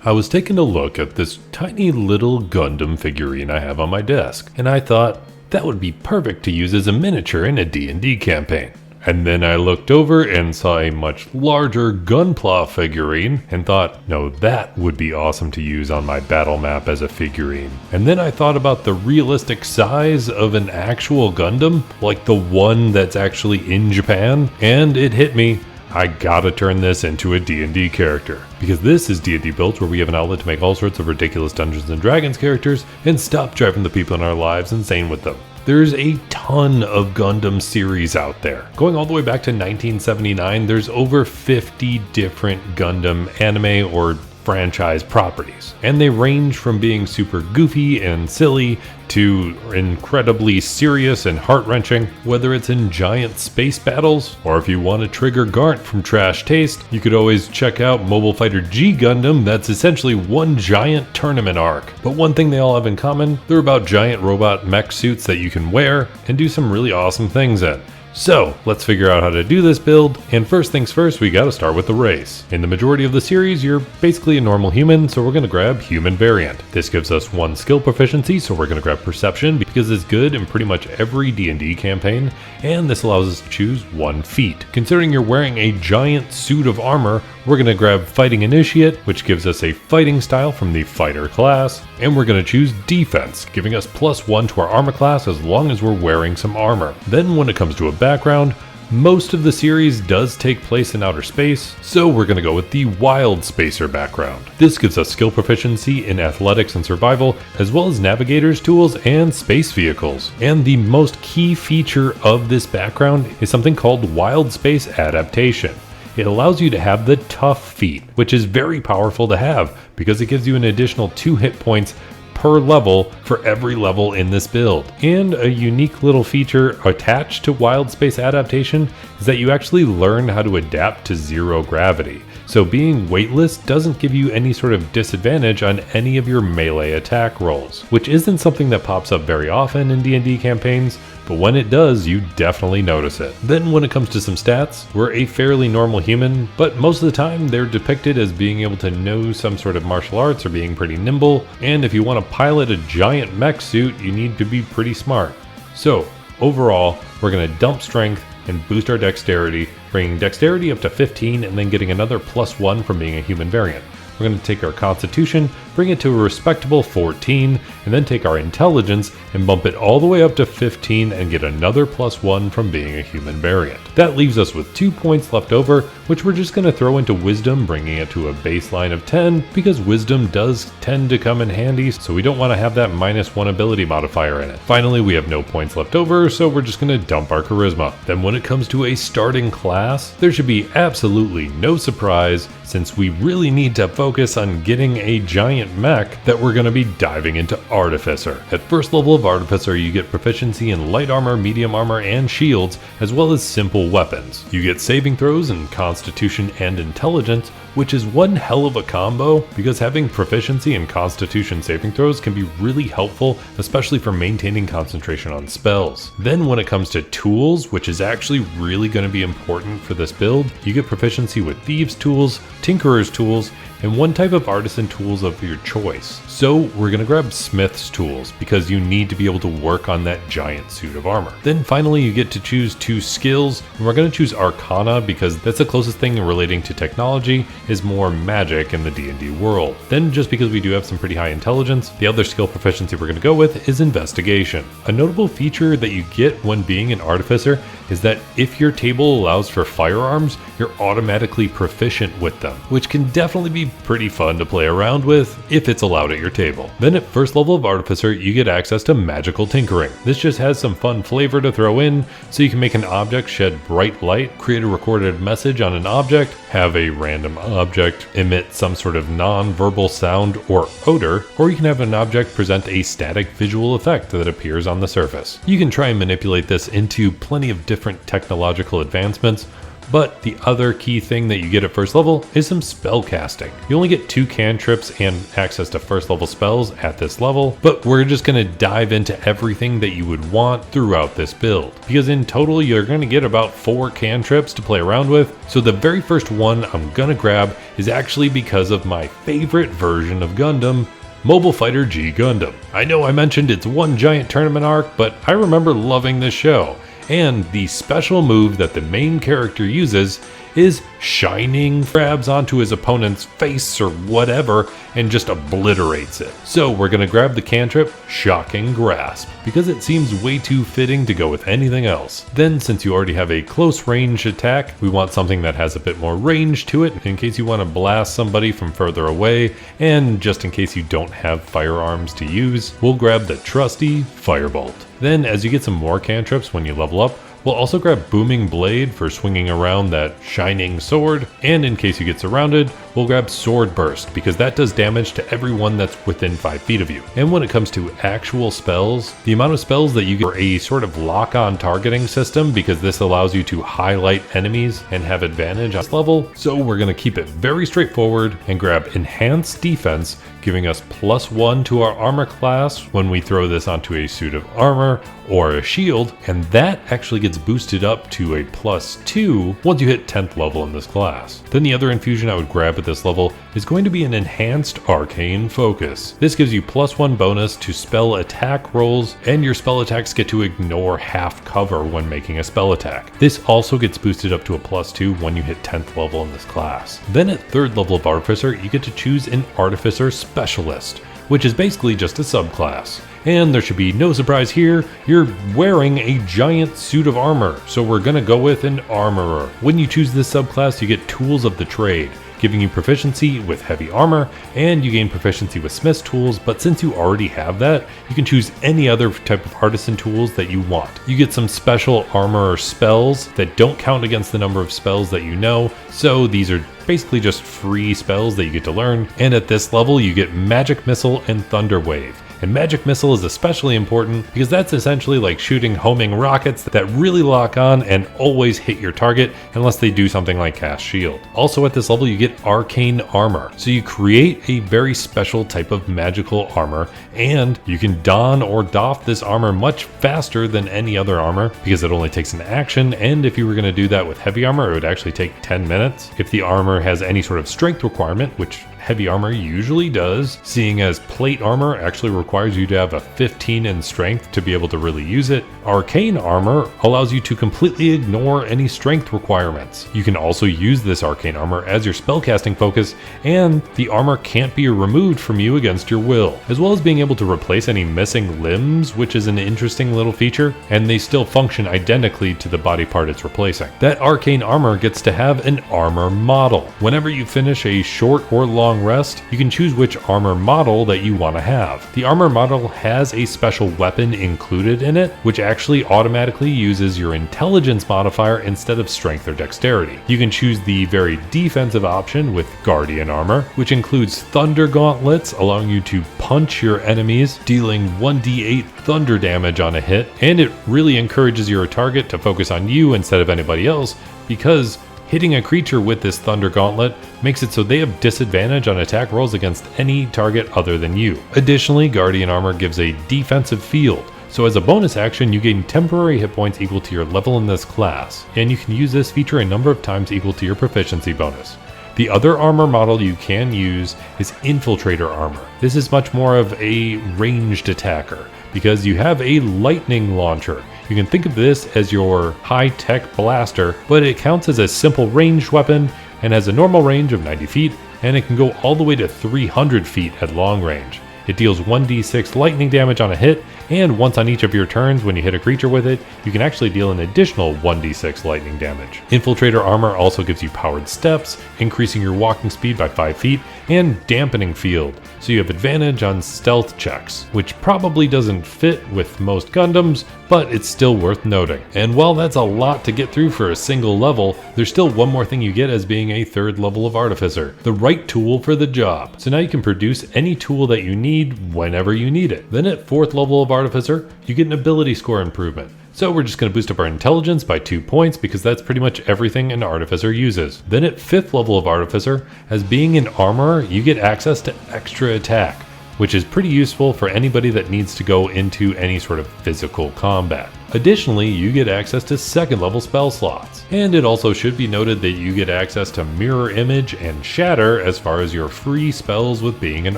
I was taking a look at this tiny little Gundam figurine I have on my desk, and I thought that would be perfect to use as a miniature in a D&D campaign. And then I looked over and saw a much larger Gunpla figurine and thought, no, that would be awesome to use on my battle map as a figurine. And then I thought about the realistic size of an actual Gundam, like the one that's actually in Japan, and it hit me. I gotta turn this into a D&D character. Because this is DnD Build, where we have an outlet to make all sorts of ridiculous Dungeons & Dragons characters and stop driving the people in our lives insane with them. There's a ton of Gundam series out there. Going all the way back to 1979, there's over 50 different Gundam anime or franchise properties. And they range from being super goofy and silly to incredibly serious and heart-wrenching, whether it's in giant space battles, or if you want to trigger Garnt from Trash Taste, you could always check out Mobile Fighter G Gundam. That's essentially one giant tournament arc. But one thing they all have in common, they're about giant robot mech suits that you can wear and do some really awesome things in. So, let's figure out how to do this build, and first things first, we gotta start with the race. In the majority of the series, you're basically a normal human, so we're gonna grab Human Variant. This gives us 1 skill proficiency, so we're gonna grab Perception because it's good in pretty much every D&D campaign, and this allows us to choose 1 feat. Considering you're wearing a giant suit of armor, we're gonna grab Fighting Initiate, which gives us a fighting style from the Fighter class, and we're gonna choose Defense, giving us +1 to our armor class as long as we're wearing some armor. Then when it comes to a background, most of the series does take place in outer space, so we're going to go with the Wild Spacer background. This gives us skill proficiency in athletics and survival, as well as navigator's tools and space vehicles. And the most key feature of this background is something called Wild Space Adaptation. It allows you to have the Tough feat, which is very powerful to have because it gives you an additional 2 hit points per level for every level in this build. And a unique little feature attached to Wild Space Adaptation is that you actually learn how to adapt to 0 gravity. So being weightless doesn't give you any sort of disadvantage on any of your melee attack rolls, which isn't something that pops up very often in D&D campaigns, but when it does, you definitely notice it. Then when it comes to some stats, we're a fairly normal human, but most of the time they're depicted as being able to know some sort of martial arts or being pretty nimble, and if you want to pilot a giant mech suit, you need to be pretty smart. So overall, we're going to dump strength and boost our dexterity, bringing dexterity up to 15 and then getting another +1 from being a human variant. We're going to take our constitution, bring it to a respectable 14, and then take our intelligence and bump it all the way up to 15 and get another +1 from being a human variant. That leaves us with 2 points left over, which we're just going to throw into wisdom, bringing it to a baseline of 10, because wisdom does tend to come in handy, so we don't want to have that -1 ability modifier in it. Finally, we have no points left over, so we're just going to dump our charisma. Then when it comes to a starting class, there should be absolutely no surprise, since we really need to focus on getting a giant mech, that we're going to be diving into Artificer. At first level of Artificer, you get proficiency in light armor, medium armor, and shields, as well as simple weapons. You get saving throws in constitution and intelligence, which is one hell of a combo, because having proficiency in constitution saving throws can be really helpful, especially for maintaining concentration on spells. Then when it comes to tools, which is actually really going to be important for this build, you get proficiency with thieves tools, tinkerer's tools, and one type of artisan tools of your choice. So we're going to grab smith's tools because you need to be able to work on that giant suit of armor. Then finally you get to choose 2 skills, and we're going to choose Arcana because that's the closest thing relating to technology is more magic in the D&D world. Then just because we do have some pretty high intelligence, the other skill proficiency we're going to go with is Investigation. A notable feature that you get when being an Artificer is that if your table allows for firearms, you're automatically proficient with them, which can definitely be pretty fun to play around with if it's allowed at your table. Then at first level of Artificer, you get access to magical tinkering. This just has some fun flavor to throw in, so you can make an object shed bright light, create a recorded message on an object, have a random object emit some sort of non-verbal sound or odor, or you can have an object present a static visual effect that appears on the surface. You can try and manipulate this into plenty of different technological advancements, But the other key thing that you get at first level is some spellcasting. You only get 2 cantrips and access to first level spells at this level, but we're just going to dive into everything that you would want throughout this build, because in total you're going to get about 4 cantrips to play around with. So the very first one I'm going to grab is actually because of my favorite version of Gundam, Mobile Fighter G Gundam. I know I mentioned it's one giant tournament arc, but I remember loving this show, and the special move that the main character uses is shining grabs onto his opponent's face or whatever and just obliterates it. So we're gonna grab the cantrip Shocking Grasp because it seems way too fitting to go with anything else. Then, since you already have a close range attack, we want something that has a bit more range to it in case you want to blast somebody from further away, and just in case you don't have firearms to use, we'll grab the trusty Firebolt. Then, as you get some more cantrips when you level up, we'll also grab Booming Blade for swinging around that shining sword, and in case you get surrounded, we'll grab Sword Burst because that does damage to everyone that's within 5 feet of you. And when it comes to actual spells, the amount of spells that you get are a sort of lock-on targeting system because this allows you to highlight enemies and have advantage on this level. So we're going to keep it very straightforward and grab Enhanced Defense, giving us +1 to our armor class when we throw this onto a suit of armor or a shield, and that actually gets boosted up to a +2 once you hit 10th level in this class. Then the other infusion I would grab at this level is going to be an Enhanced Arcane Focus. This gives you +1 bonus to spell attack rolls, and your spell attacks get to ignore half cover when making a spell attack. This also gets boosted up to a +2 when you hit 10th level in this class. Then at 3rd level of Artificer, you get to choose an Artificer Specialist, which is basically just a subclass. And there should be no surprise here, you're wearing a giant suit of armor, so we're gonna go with an Armorer. When you choose this subclass, you get Tools of the Trade, giving you proficiency with heavy armor, and you gain proficiency with smith's tools, but since you already have that, you can choose any other type of artisan tools that you want. You get some special armor spells that don't count against the number of spells that you know, so these are basically just free spells that you get to learn, and at this level you get Magic Missile and Thunder Wave. And Magic Missile is especially important because that's essentially like shooting homing rockets that really lock on and always hit your target unless they do something like cast shield. Also at this level you get Arcane Armor, so you create a very special type of magical armor, and you can don or doff this armor much faster than any other armor because it only takes an action, and if you were going to do that with heavy armor it would actually take 10 minutes. If the armor has any sort of strength requirement, which heavy armor usually does, seeing as plate armor actually requires you to have a 15 in strength to be able to really use it, Arcane Armor allows you to completely ignore any strength requirements. You can also use this Arcane Armor as your spellcasting focus, and the armor can't be removed from you against your will, as well as being able to replace any missing limbs, which is an interesting little feature, and they still function identically to the body part it's replacing. That Arcane Armor gets to have an armor model. Whenever you finish a short or long rest, you can choose which armor model that you want to have. The armor model has a special weapon included in it, which actually automatically uses your intelligence modifier instead of strength or dexterity. You can choose the very defensive option with Guardian Armor, which includes Thunder Gauntlets, allowing you to punch your enemies, dealing 1d8 thunder damage on a hit, and it really encourages your target to focus on you instead of anybody else, because hitting a creature with this Thunder Gauntlet makes it so they have disadvantage on attack rolls against any target other than you. Additionally, Guardian Armor gives a defensive field, so as a bonus action you gain temporary hit points equal to your level in this class, and you can use this feature a number of times equal to your proficiency bonus. The other armor model you can use is Infiltrator Armor. This is much more of a ranged attacker, because you have a lightning launcher. You can think of this as your high-tech blaster, but it counts as a simple ranged weapon and has a normal range of 90 feet, and it can go all the way to 300 feet at long range. It deals 1d6 lightning damage on a hit, and once on each of your turns when you hit a creature with it, you can actually deal an additional 1d6 lightning damage. Infiltrator Armor also gives you powered steps, increasing your walking speed by 5 feet, and dampening field, so you have advantage on stealth checks, which probably doesn't fit with most Gundams, but it's still worth noting. And while that's a lot to get through for a single level, there's still one more thing you get as being a 3rd level of Artificer, the right tool for the job. So now you can produce any tool that you need whenever you need it. Then at 4th level of Artificer, you get an ability score improvement. So we're just going to boost up our intelligence by 2 points because that's pretty much everything an Artificer uses. Then at 5th level of Artificer, as being an armorer, you get access to extra attack, which is pretty useful for anybody that needs to go into any sort of physical combat. Additionally, you get access to 2nd level spell slots. And it also should be noted that you get access to Mirror Image and Shatter as far as your free spells with being an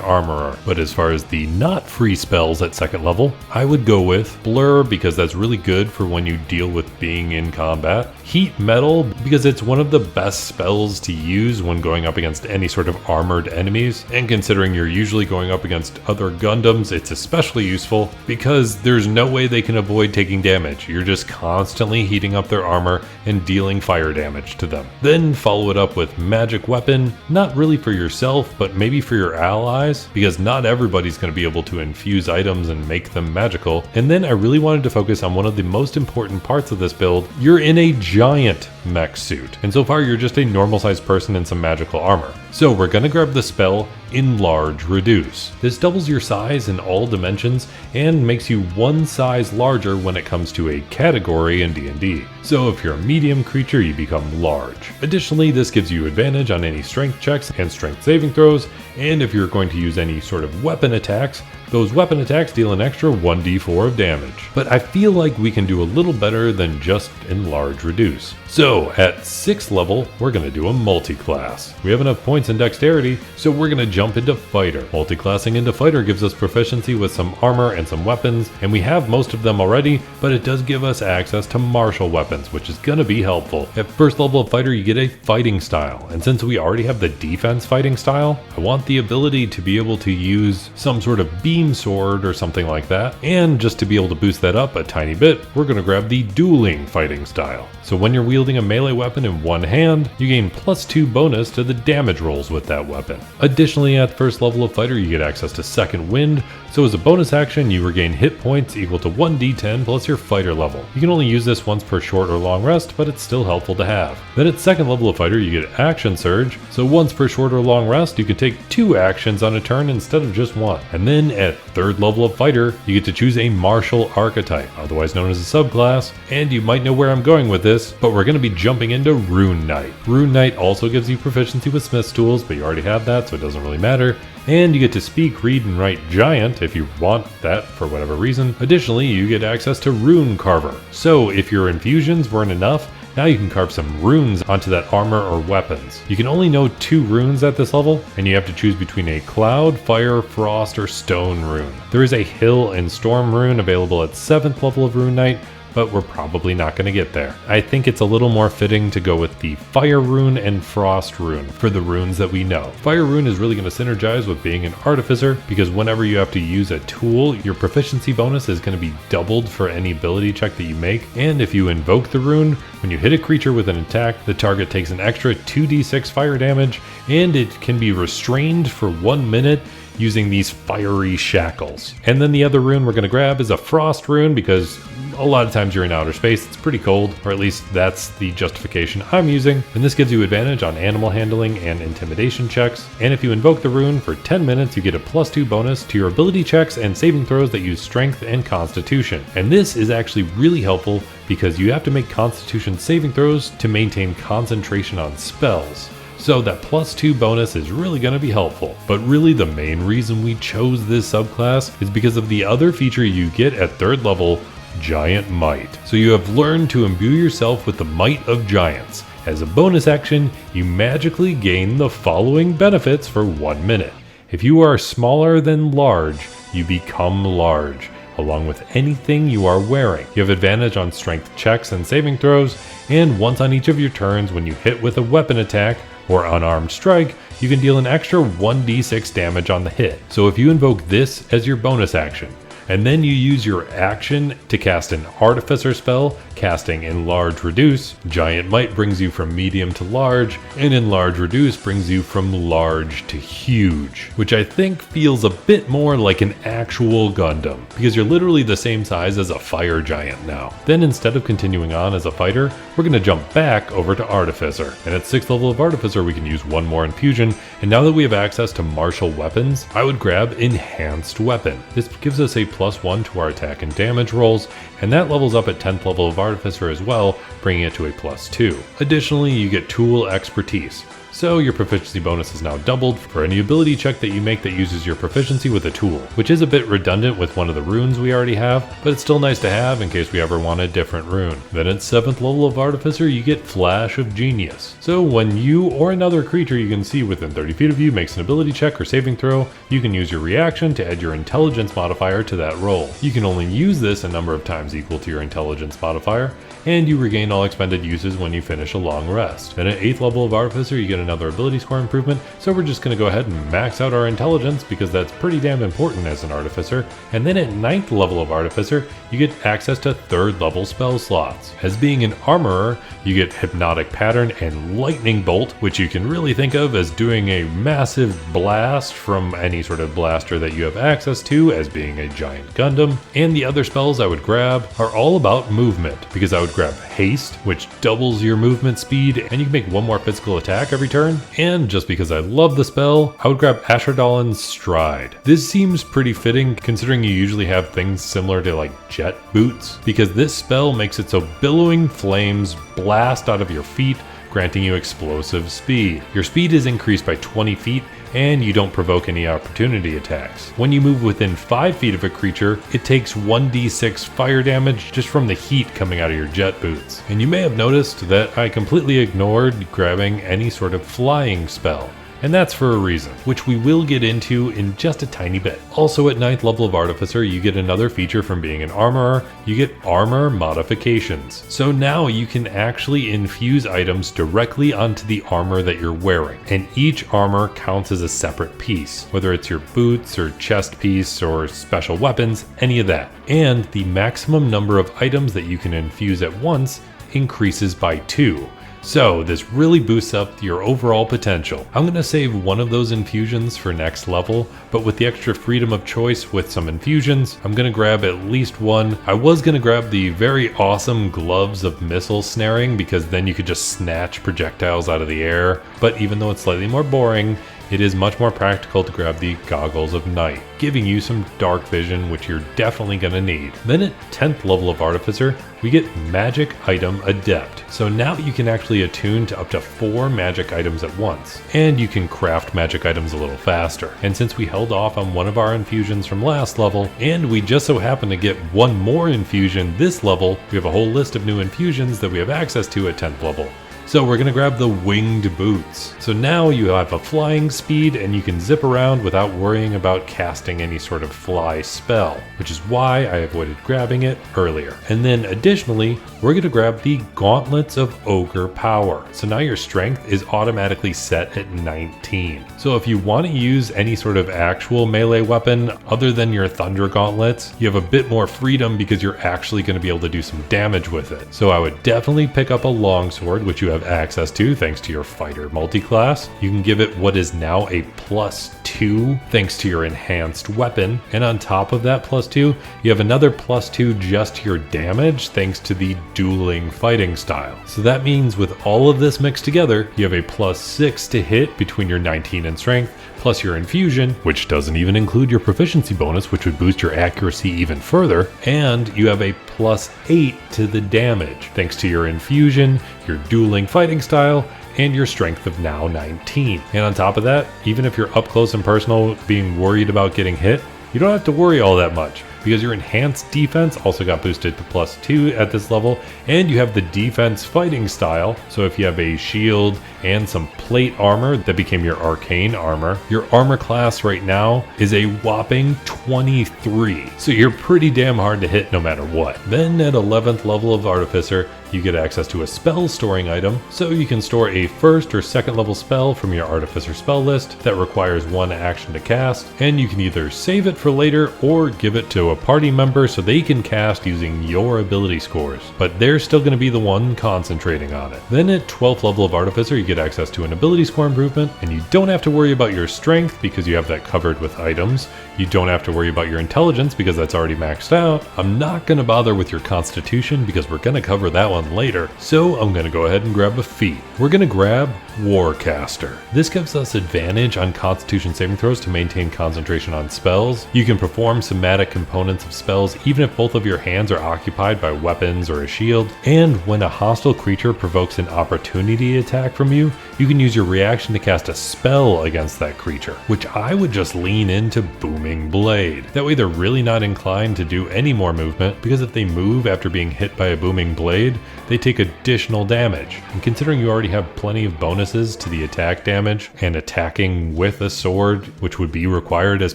armorer. But as far as the not free spells at 2nd level, I would go with Blur because that's really good for when you deal with being in combat. Heat Metal because it's one of the best spells to use when going up against any sort of armored enemies. And considering you're usually going up against other Gundams, it's especially useful because there's no way they can avoid taking damage. You're just constantly heating up their armor and dealing fire damage to them. Then follow it up with Magic Weapon, not really for yourself, but maybe for your allies, because not everybody's going to be able to infuse items and make them magical. And then I really wanted to focus on one of the most important parts of this build. You're in a giant mech suit, and so far you're just a normal sized person in some magical armor. So we're going to grab the spell Enlarge Reduce. This doubles your size in all dimensions and makes you one size larger when it comes to a category in D&D. So if you're a medium creature, you become large. Additionally, this gives you advantage on any strength checks and strength saving throws, and if you're going to use any sort of weapon attacks, those weapon attacks deal an extra 1d4 of damage. But I feel like we can do a little better than just Enlarge Reduce. So at 6th level, we're going to do a multi-class. We have enough points in dexterity, so we're going to jump into fighter. Multi-classing into fighter gives us proficiency with some armor and some weapons, and we have most of them already, but it does give us access to martial weapons, which is going to be helpful. At 1st level of fighter, you get a fighting style, and since we already have the defense fighting style, I want the ability to be able to use some sort of beam sword or something like that, and just to be able to boost that up a tiny bit, we're going to grab the dueling fighting style. So when you're wielding a melee weapon in one hand, you gain +2 bonus to the damage rolls with that weapon. Additionally, at 1st level of fighter, you get access to Second Wind, so as a bonus action, you regain hit points equal to 1d10 plus your fighter level. You can only use this once per short or long rest, but it's still helpful to have. Then at 2nd level of fighter, you get Action Surge, so once per short or long rest, you can take 2 actions on a turn instead of just 1. And then at 3rd level of fighter, you get to choose a martial archetype, otherwise known as a subclass, and you might know where I'm going with this, but we're going to be jumping into Rune Knight. Rune Knight also gives you proficiency with Smith's tools, but you already have that, so it doesn't really matter. And you get to speak, read, and write Giant if you want that for whatever reason. Additionally, you get access to Rune Carver. So if your infusions weren't enough, now you can carve some runes onto that armor or weapons. You can only know 2 runes at this level, and you have to choose between a cloud, fire, frost, or stone rune. There is a hill and storm rune available at 7th level of Rune Knight, but we're probably not going to get there. I think it's a little more fitting to go with the Fire Rune and Frost Rune for the runes that we know. Fire Rune is really going to synergize with being an Artificer because whenever you have to use a tool, your proficiency bonus is going to be doubled for any ability check that you make, and if you invoke the rune, when you hit a creature with an attack, the target takes an extra 2d6 fire damage, and it can be restrained for 1 minute using these fiery shackles. And then the other rune we're going to grab is a Frost Rune because a lot of times you're in outer space, it's pretty cold, or at least that's the justification I'm using, and this gives you advantage on animal handling and intimidation checks, and if you invoke the rune for 10 minutes you get a +2 bonus to your ability checks and saving throws that use strength and constitution. And this is actually really helpful because you have to make constitution saving throws to maintain concentration on spells. So that +2 bonus is really going to be helpful. But really the main reason we chose this subclass is because of the other feature you get at 3rd level, Giant Might. So you have learned to imbue yourself with the might of giants. As a bonus action, you magically gain the following benefits for 1 minute. If you are smaller than large, you become large, along with anything you are wearing. You have advantage on strength checks and saving throws, and once on each of your turns when you hit with a weapon attack or unarmed strike, you can deal an extra 1d6 damage on the hit. So if you invoke this as your bonus action, and then you use your action to cast an Artificer spell, casting Enlarge Reduce, Giant Might brings you from medium to large, and Enlarge Reduce brings you from large to huge, which I think feels a bit more like an actual Gundam, because you're literally the same size as a fire giant now. Then instead of continuing on as a fighter, we're going to jump back over to Artificer, and at 6th level of Artificer we can use 1 more infusion, and now that we have access to martial weapons, I would grab Enhanced Weapon. This gives us a +1 to our attack and damage rolls, and that levels up at 10th level of Artificer as well, bringing it to a +2. Additionally, you get tool expertise. So your proficiency bonus is now doubled for any ability check that you make that uses your proficiency with a tool, which is a bit redundant with one of the runes we already have, but it's still nice to have in case we ever want a different rune. Then at 7th level of Artificer, you get Flash of Genius. So when you or another creature you can see within 30 feet of you makes an ability check or saving throw, you can use your reaction to add your intelligence modifier to that roll. You can only use this a number of times equal to your intelligence modifier, and you regain all expended uses when you finish a long rest. Then at 8th level of Artificer, you get another ability score improvement, so we're just going to go ahead and max out our intelligence because that's pretty damn important as an Artificer. And then at 9th level of Artificer, you get access to 3rd level spell slots. As being an Armorer, you get Hypnotic Pattern and Lightning Bolt, which you can really think of as doing a massive blast from any sort of blaster that you have access to as being a giant Gundam. And the other spells I would grab are all about movement, because I would grab Haste, which doubles your movement speed, and you can make one more physical attack every turn. And just because I love the spell, I would grab Ashardalon's Stride. This seems pretty fitting considering you usually have things similar to like jet boots, because this spell makes it so billowing flames blast out of your feet, granting you explosive speed. Your speed is increased by 20 feet, and you don't provoke any opportunity attacks. When you move within 5 feet of a creature, it takes 1d6 fire damage just from the heat coming out of your jet boots. And you may have noticed that I completely ignored grabbing any sort of flying spell. And that's for a reason, which we will get into in just a tiny bit. Also at 9th level of Artificer, you get another feature from being an Armorer. You get armor modifications. So now you can actually infuse items directly onto the armor that you're wearing. And each armor counts as a separate piece, whether it's your boots or chest piece or special weapons, any of that. And the maximum number of items that you can infuse at once increases by 2. So this really boosts up your overall potential. I'm going to save one of those infusions for next level, but with the extra freedom of choice with some infusions, I'm going to grab at least one. I was going to grab the very awesome Gloves of Missile Snaring because then you could just snatch projectiles out of the air, but even though it's slightly more boring, it is much more practical to grab the Goggles of Night, giving you some dark vision, which you're definitely going to need. Then at 10th level of Artificer, we get Magic Item Adept. So now you can actually attune to up to 4 magic items at once, and you can craft magic items a little faster. And since we held off on one of our infusions from last level, and we just so happen to get one more infusion this level, we have a whole list of new infusions that we have access to at 10th level. So we're going to grab the Winged Boots. So now you have a flying speed and you can zip around without worrying about casting any sort of fly spell, which is why I avoided grabbing it earlier. And then additionally, we're going to grab the Gauntlets of Ogre Power. So now your strength is automatically set at 19. So if you want to use any sort of actual melee weapon other than your Thunder Gauntlets, you have a bit more freedom because you're actually going to be able to do some damage with it. So I would definitely pick up a longsword, which you have access to thanks to your fighter multiclass. You can give it what is now a +2 thanks to your enhanced weapon, and on top of that +2 you have another +2 just to your damage thanks to the dueling fighting style. So that means with all of this mixed together, you have a +6 to hit between your 19 in strength, plus your infusion, which doesn't even include your proficiency bonus, which would boost your accuracy even further, and you have a +8 to the damage, thanks to your infusion, your dueling fighting style, and your strength of now 19. And on top of that, even if you're up close and personal being worried about getting hit, you don't have to worry all that much, because your enhanced defense also got boosted to +2 at this level, and you have the defense fighting style. So if you have a shield and some plate armor that became your arcane armor, your armor class right now is a whopping 23. So you're pretty damn hard to hit no matter what. Then at 11th level of Artificer, you get access to a spell storing item, so you can store a 1st or 2nd level spell from your Artificer spell list that requires 1 action to cast, and you can either save it for later or give it to a party member so they can cast using your ability scores, but they're still going to be the one concentrating on it. Then at 12th level of Artificer, you get access to an ability score improvement, and you don't have to worry about your strength because you have that covered with items. You don't have to worry about your intelligence because that's already maxed out. I'm not going to bother with your constitution because we're going to cover that one one later, so I'm going to go ahead and grab a feat. We're going to grab Warcaster. This gives us advantage on Constitution saving throws to maintain concentration on spells. You can perform somatic components of spells even if both of your hands are occupied by weapons or a shield. And when a hostile creature provokes an opportunity attack from you, you can use your reaction to cast a spell against that creature, which I would just lean into Booming Blade. That way they're really not inclined to do any more movement, because if they move after being hit by a Booming Blade, they take additional damage. And considering you already have plenty of bonuses to the attack damage and attacking with a sword, which would be required as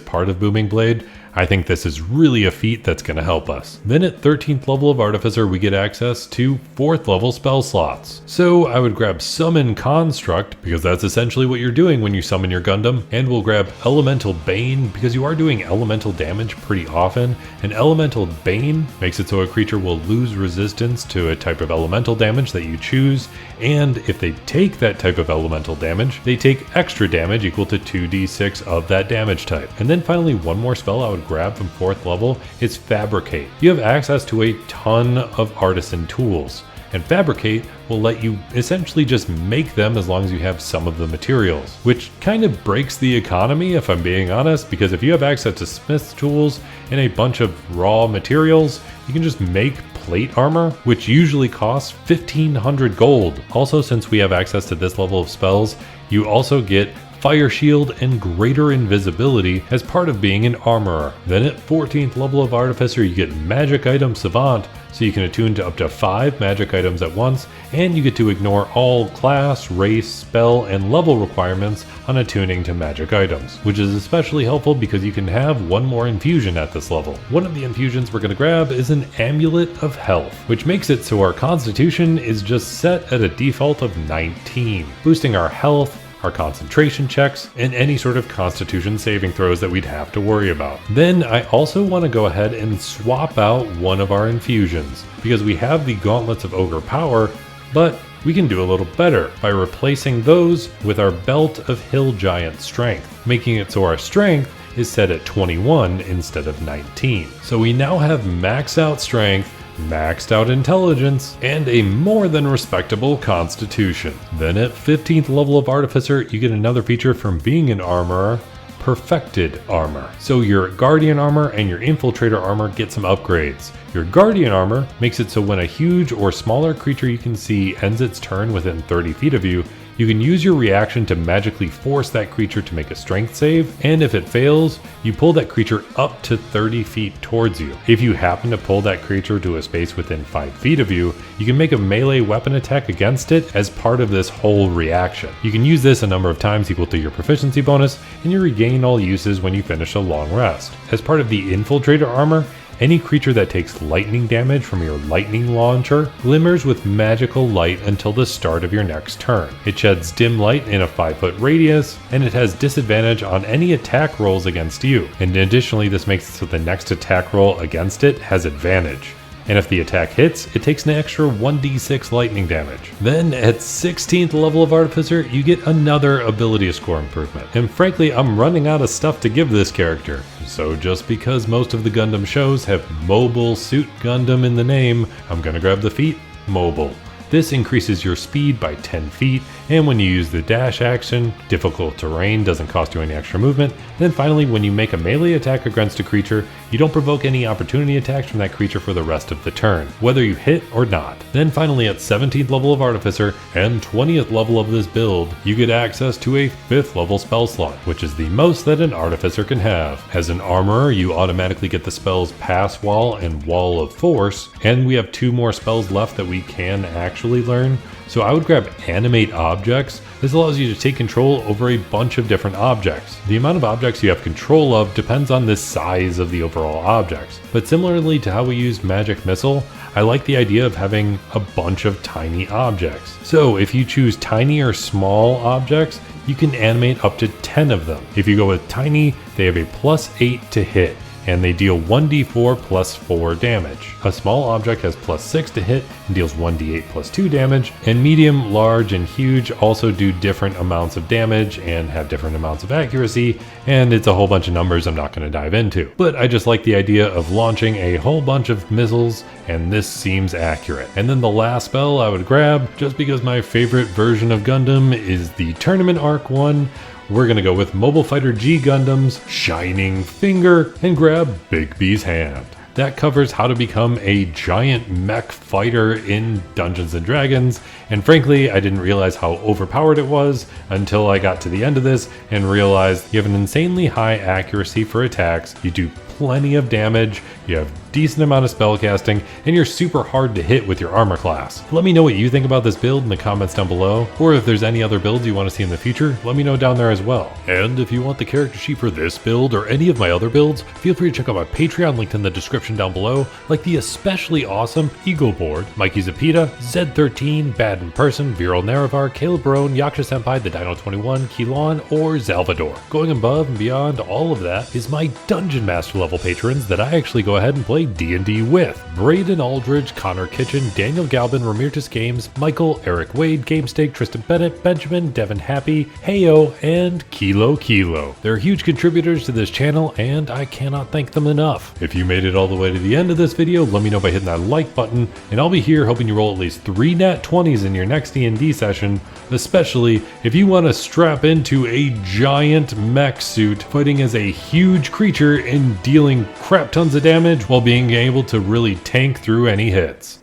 part of Booming Blade, I think this is really a feat that's going to help us. Then at 13th level of Artificer, we get access to 4th level spell slots. So I would grab Summon Construct, because that's essentially what you're doing when you summon your Gundam, and we'll grab Elemental Bane, because you are doing elemental damage pretty often, and Elemental Bane makes it so a creature will lose resistance to a type of elemental damage that you choose, and if they take that type of elemental damage, they take extra damage equal to 2d6 of that damage type. And then finally, one more spell I would grab from 4th level is Fabricate. You have access to a ton of artisan tools, and Fabricate will let you essentially just make them as long as you have some of the materials, which kind of breaks the economy if I'm being honest, because if you have access to smith's tools and a bunch of raw materials, you can just make plate armor, which usually costs 1500 gold. Also, since we have access to this level of spells, you also get Fire Shield and Greater Invisibility as part of being an armorer. Then at 14th level of Artificer, you get Magic Item Savant, so you can attune to up to 5 magic items at once, and you get to ignore all class, race, spell, and level requirements on attuning to magic items, which is especially helpful because you can have one more infusion at this level. One of the infusions we're going to grab is an Amulet of Health, which makes it so our Constitution is just set at a default of 19, boosting our health, our concentration checks, and any sort of constitution saving throws that we'd have to worry about. Then I also want to go ahead and swap out one of our infusions, because we have the Gauntlets of Ogre Power, but we can do a little better by replacing those with our Belt of Hill Giant Strength, making it so our strength is set at 21 instead of 19. So we now have maxed out strength, maxed out intelligence, and a more than respectable constitution. Then at 15th level of Artificer, you get another feature from being an armorer, Perfected Armor. So your Guardian Armor and your Infiltrator Armor get some upgrades. Your Guardian Armor makes it so when a huge or smaller creature you can see ends its turn within 30 feet of you, you can use your reaction to magically force that creature to make a strength save, and if it fails, you pull that creature up to 30 feet towards you. If you happen to pull that creature to a space within 5 feet of you, you can make a melee weapon attack against it as part of this whole reaction. You can use this a number of times equal to your proficiency bonus, and you regain all uses when you finish a long rest. As part of the Infiltrator Armor, any creature that takes lightning damage from your lightning launcher glimmers with magical light until the start of your next turn. It sheds dim light in a 5-foot radius, and it has disadvantage on any attack rolls against you. And additionally, this makes it so the next attack roll against it has advantage. And if the attack hits, it takes an extra 1d6 lightning damage. Then at 16th level of Artificer, you get another ability score improvement. And frankly, I'm running out of stuff to give this character. So just because most of the Gundam shows have Mobile Suit Gundam in the name, I'm gonna grab the feat Mobile. This increases your speed by 10 feet, and when you use the dash action, difficult terrain doesn't cost you any extra movement. Then finally, when you make a melee attack against a creature, you don't provoke any opportunity attacks from that creature for the rest of the turn, whether you hit or not. Then finally, at 17th level of Artificer and 20th level of this build, you get access to a 5th level spell slot, which is the most that an Artificer can have. As an Armorer, you automatically get the spells Pass Wall and Wall of Force, and we have 2 more spells left that we can actually learn. So I would grab Animate Objects. This allows you to take control over a bunch of different objects. The amount of objects you have control of depends on the size of the overall objects. But similarly to how we use Magic Missile, I like the idea of having a bunch of tiny objects. So if you choose tiny or small objects, you can animate up to 10 of them. If you go with tiny, they have a +8 to hit. and they deal 1d4 plus 4 damage. A small object has plus 6 to hit and deals 1d8 plus 2 damage, and medium, large, and huge also do different amounts of damage and have different amounts of accuracy, and it's a whole bunch of numbers I'm not going to dive into. But I just like the idea of launching a whole bunch of missiles, and this seems accurate. And then the last spell I would grab, just because my favorite version of Gundam is the Tournament Arc one, we're gonna go with Mobile Fighter G Gundam's Shining Finger and grab Big B's Hand. That covers how to become a giant mech fighter in Dungeons & Dragons, and frankly, I didn't realize how overpowered it was until I got to the end of this and realized you have an insanely high accuracy for attacks, you do plenty of damage, you have decent amount of spellcasting, and you're super hard to hit with your armor class. Let me know what you think about this build in the comments down below, or if there's any other builds you want to see in the future, let me know down there as well. And if you want the character sheet for this build or any of my other builds, feel free to check out my Patreon linked in the description down below, like the especially awesome Eagle Board, Mikey Zapita, Z13, Bad in Person, Viral Naravar, Caleb Barone, Yaksha Senpai, the Dino 21, Kilon, or Salvador. Going above and beyond all of that is my Dungeon Master level patrons that I actually go ahead and play D&D with. Braden Aldridge, Connor Kitchen, Daniel Galvin, Ramirez Games, Michael, Eric Wade, GameStake, Tristan Bennett, Benjamin, Devin Happy, Heyo, and Kilo Kilo. They're huge contributors to this channel, and I cannot thank them enough. If you made it all the way to the end of this video, let me know by hitting that like button, and I'll be here hoping you roll at least 3 nat 20s in your next D&D session, especially if you want to strap into a giant mech suit fighting as a huge creature and dealing crap tons of damage while being able to really tank through any hits.